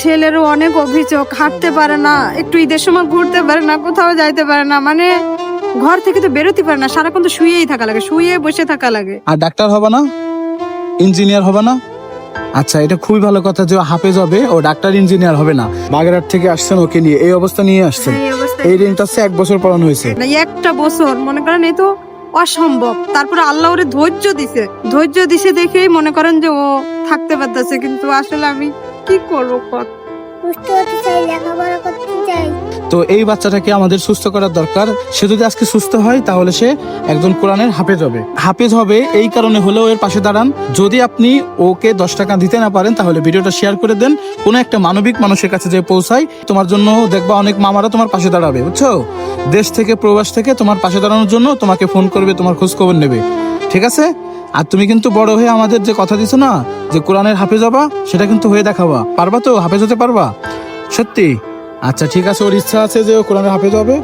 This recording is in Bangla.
ছেলেরও অনেক অভিযোগ, হাঁটতে পারে না, একটু ঈদের সময় ঘুরতে পারে না, কোথাও যাইতে পারে না, মানে ঘর থেকে তো বেরোতে পারে না, সারাক্ষণ তো শুয়েই থাকা লাগে, শুয়ে বসে থাকা লাগে। আর ডাক্তার হবে না, ইঞ্জিনিয়ার হবে না? আচ্ছা, এটা খুবই ভালো কথা যে ও হাফেজ হবে, ও ডাক্তার ইঞ্জিনিয়ার হবে না। বাগেরহাট থেকে আসছেন ওকে নিয়ে, এই অবস্থা নিয়ে আসছেন। এই অবস্থায় এই ঋণটা হচ্ছে 1 বছর পড়ানো হয়েছে। না, একটা বছর মনে করেন এই তো অসম্ভব। তারপরে আল্লাহ ওরে ধৈর্য দিছে দেখেই মনে করেন যে ও থাকতে পারতেছে, কিন্তু আসলে আমি কি করবো কত। সুস্থ হতে চাই, লেখাপড়া করতে চাই। তো এই বাচ্চাটাকে আমাদের সুস্থ করার দরকার। সে যদি আজকে সুস্থ হয় তাহলে সে একজন কোরআনের হাফেজ হবে। এই কারণে হলেও এর পাশে দাঁড়ান। যদি আপনি ওকে 10 টাকা দিতে না পারেন তাহলে ভিডিওটা শেয়ার করে দেন, কোনো একটা মানবিক মানুষের কাছে যে পৌঁছায়। তোমার জন্য দেখবা অনেক মামারা তোমার পাশে দাঁড়াবে, বুঝছো? দেশ থেকে প্রবাস থেকে তোমার পাশে দাঁড়ানোর জন্য তোমাকে ফোন করবে, তোমার খোঁজ খবর নেবে, ঠিক আছে? আর তুমি কিন্তু বড় হয়ে আমাদের যে কথা দিছো না যে কোরআনের হাফেজ হবা, সেটা কিন্তু হয়ে দেখাবা। পারবা তো? হাফেজ হতে পারবা সত্যি? আচ্ছা ঠিক আছে, ওর ইচ্ছা আছে যে ও কোরআনের হাফেজ হবে।